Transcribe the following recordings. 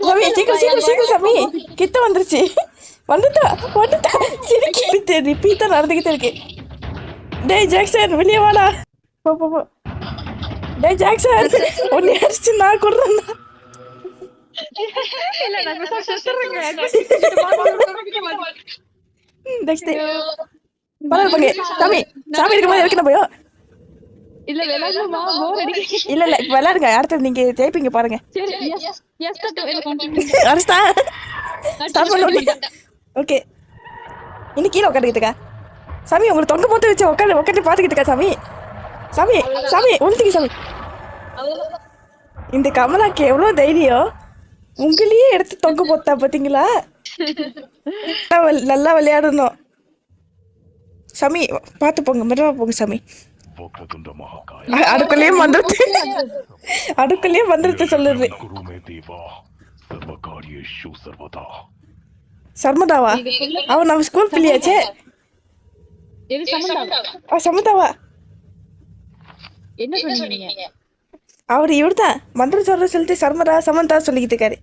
சாமி சீக்கிரம் சீக்கிரம் சீக்கிரம் சாமி கிட்ட வந்துருச்சு. வந்துட்டா வந்துட்டா சிரிக்கிட்டு ரிப்பீட்டா நடந்துகிட்டே இருக்கு. டேய் ஜாக்சன் வெளியே வாடா. போ போ போ. டேய் ஜாக்சன் உன்னை அடிச்சு நான் கொடுறேன். சாமி சாமி இருக்கும்போது எதுக்கு நான் போயோ. இல்ல இல்ல இப்ப விளையாடுங்க. அடுத்தது நீங்க ஜெயிப்பீங்க பாருங்க. ஓகே இன்னும் கீழே உட்காந்துக்கிட்டு இருக்கா சாமி. உங்களுக்கு தொங்க போட்டு வச்சு உட்காந்து பாத்துக்கிட்டு இருக்கா சாமி. சாமி சாமி ஒழுத்துக்கு சாமி. இந்த கமலாக்கு எவ்வளவு தைரியம். உங்களையே எடுத்து தொங்க போட்டா பாத்தீங்களா. நல்லா விளையாடணும் சாமி. பாத்து போங்க மெதுவா போங்க சாமி. அடுக்குள்ளேயும் வந்துருச்சு அடுக்குள்ளேயும் வந்துருச்சு சொல்லுது. சர்மதாவா அவன் நம்ம ஸ்கூல் பிள்ளையாச்சே. சமதாவா அவரு இவருதான் மந்திரம் சொல்ற சொல்லிட்டு சர்மதா சமந்தா சொல்லிக்கிட்டு இருக்காரு.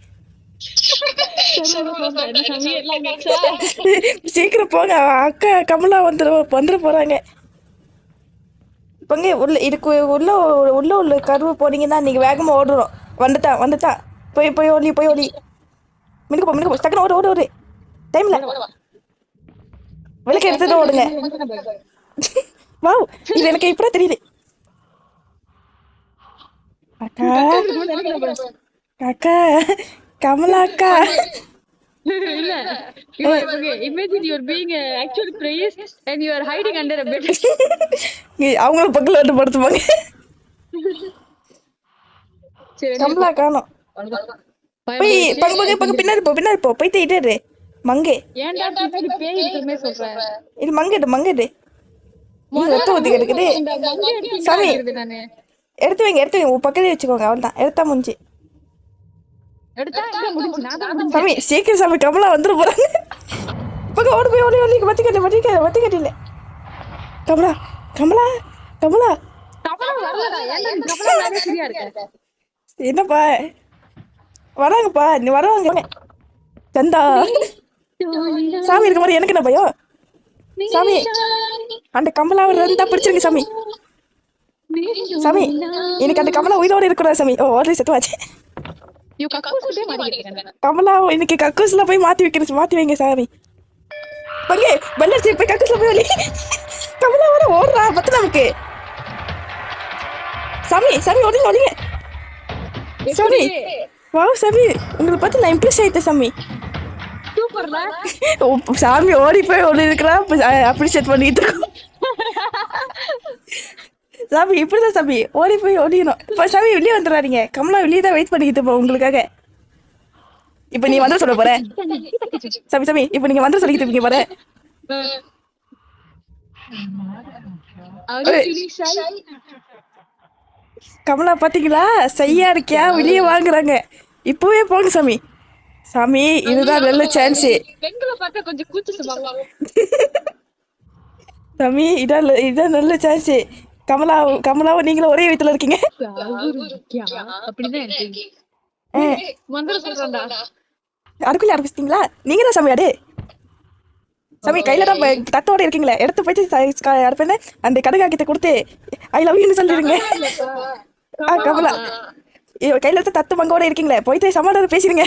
சீக்கிரம் போங்க அக்கா கமலா வந்துட போறாங்க. இப்பங்க உள்ள இதுக்கு உள்ள கருவு போனீங்கன்னா நீங்க வேகமா ஓடுறோம். வந்துட்டா போய் ஓடி மினுக்கு போ டக்குனு ஓடு டைம்ல விளக்கு எடுத்துட்டு ஓடுங்க. வாவ் இது எனக்கு இப்ப தெரியல. அக்கா அக்கா கமலா அக்கா அவங்களும் பக்கத்துல வந்து படுத்துப்பாங்க. கமலா காணோம். பின்னாடி போ போயிட்டு இட்டு மங்கே இது மங்கடு ரத்த ஊத்தி கிடக்குது. சாமி எடுத்து வைங்க பக்கத்துல வச்சுக்கோங்க. அவள்தான் எடுத்தா முடிஞ்சு. சாமி சீக்கிரம் சாமி கமலா வந்துட போறாங்க. ஓடு போய் ஓடி வத்திக்கட்டில கமலா கமலா கமலா என்னப்பா வராங்கப்பா நீ வரவாங்க சந்தா. சாமி இருக்க மாதிரி எனக்கு என்ன பயம். சாமி அந்த கமலா இருந்தா பிடிச்சிருக்கு சாமி. சாமி எனக்கு அந்த கமலா உயிரோடு இருக்கக்கூடாது சாமி. ஓடி செத்துவாச்சு. கமலா இன்னைக்கு கக்கூஸ்ல போய் மாத்தி வைங்க சாமி. பங்கே பல்லர்ச்சி போய் கக்கூஸ்ல போய் வலி. கமலா வர ஓடுறா பத்து நமக்கு. சாமி ஓடிங்க சாமி. வாவ் சாமி உங்களை பார்த்து நான் இம்ப்ரெஸ் ஆயிட்டேன் சாமி. சாமி ஓடி போய் ஓடி இருக்கிறா அப்ரிஷியேட் பண்ணிட்டு இருக்கோம். சாமி இப்படிதான் சாமி ஓடி போய் ஓடிக்கணும். இப்ப சாமி வெளியே வந்துடாதீங்க. கமலா வெளியே தான் வெயிட் பண்ணிக்கிட்டு இருப்போம் உங்களுக்காக. இப்ப நீ வந்து சொல்ல போற சாமி இப்ப நீங்க வந்து சொல்லிக்கிட்டு இருக்கீங்க பாரு. கமலா பாத்தீங்களா சையா இருக்கியா வெளியே வாங்குறாங்க. இப்பவே போங்க சாமி. சாமி இதுதான் நல்ல சான்ஸ் சாமி. இதான் நல்ல சான்ஸ். கமலாவும் நீங்களும் ஒரே வீட்டுல இருக்கீங்க. அதுக்குள்ள ஆரம்பிச்சிட்டீங்களா நீங்க தான் சாமியாடு. சாமி கையில தான் தத்தோட இருக்கீங்களே எடுத்து போயிட்டு அந்த கடுகா கிட்ட கொடுத்து ஐ லவ் யூன்னு சொல்லிடுங்க. கமலா கையில எடுத்து தத்து மங்கோட இருக்கீங்களே போயிட்டு சமாதானம் பேசிடுங்க.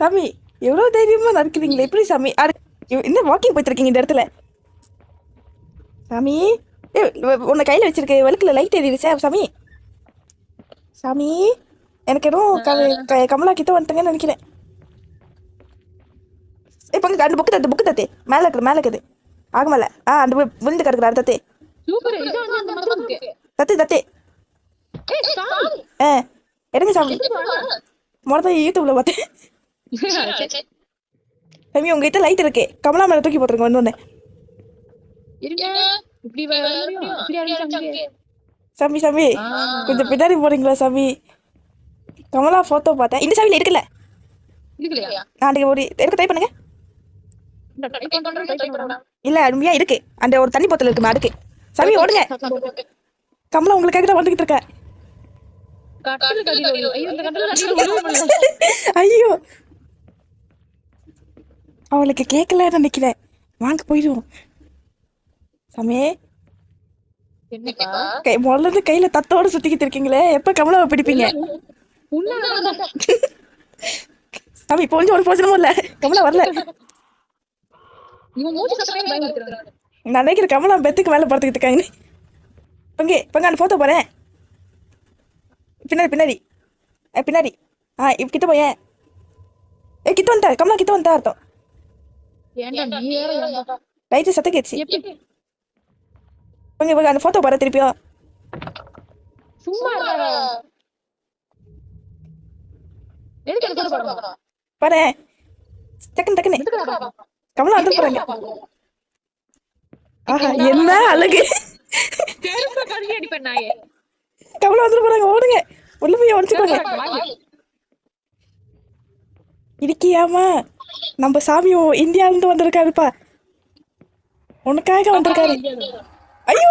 சாமி எவ்வளவு தைரியமா நடக்கிறீங்களே எப்படி சாமி. என்ன வாக்கிங் போயிட்டு இருக்கீங்க இந்த இடத்துல சாமி. உன்னை கையில வச்சிருக்க வெளுக்குல லைட் எரியுது சாமி. சாமி எனக்கு எதுவும் கமலா கிட்ட வந்துட்டேங்கன்னு நினைக்கிறேன். இப்ப அந்த புக்கு தத்து மேல இருக்குது ஆக மேல அந்த விழுந்து கிடக்குற தத்து தத்து எடுங்க சாமி. மொதல் யூடியூப்ல பார்த்தேன் சாமி உங்ககிட்ட லைட் இருக்கு. கமலா மேல தூக்கி போட்டுருங்க ஒண்ணு சாமி கொஞ்சம் பின்னாடி போறீங்களா சாமி. கமலா போட்டோ பார்த்தேன் இந்த சாமியில இருக்குல்ல. நான் ஒரு எடுக்க ட்ரை பண்ணுங்க. இல்ல உண்மையா இருக்கு. அந்த ஒரு தண்ணி போத்தல் இருக்கு அதுக்கு சாமி ஓடுங்க. கமலா உங்களுக்காக தான் வந்துகிட்டு இருக்கா. ஐயோ அவளுக்கு கேட்கலன்னு நினைக்கிறேன். வாங்க போயிடுவோம். சாமி முதல்ல இருந்து கையில தத்தோட சுத்திக்கிட்டு இருக்கீங்களே, எப்ப கமலாவை பிடிப்பீங்க? சாமி இப்போ ஒரு போச்சனமும் இல்ல, கமலா வரல. நான் நினைக்கிறேன் கமலா பெத்துக்கு மேல படுத்துக்கிட்டு இருக்காங்க. பங்கு பங்கு அந்த போட்டோ போறேன். பின்னாடி பின்னாடி பின்னாடி கிட்ட போயேன். கிட்ட வந்துட்டா கமலா, கிட்ட வந்துட்டா அர்த்தம். ரைட்டு சத்த கேச்சு. பங்கு பங்கு அந்த போட்டோ போற திருப்பியும். பாரு டக்குன்னு டக்குன்னு கமலா வந்து போறாங்க. ஆஹா என்ன அழகு. கமலா வந்து போறாங்க, ஓடுங்க உள்ள போய் உடச்சுக்கோங்க. இருக்கியாமா நம்ம சாமியும் இந்தியாவில இருந்து வந்திருக்காருப்பா, உனக்காக வந்திருக்காரு. ஐயோ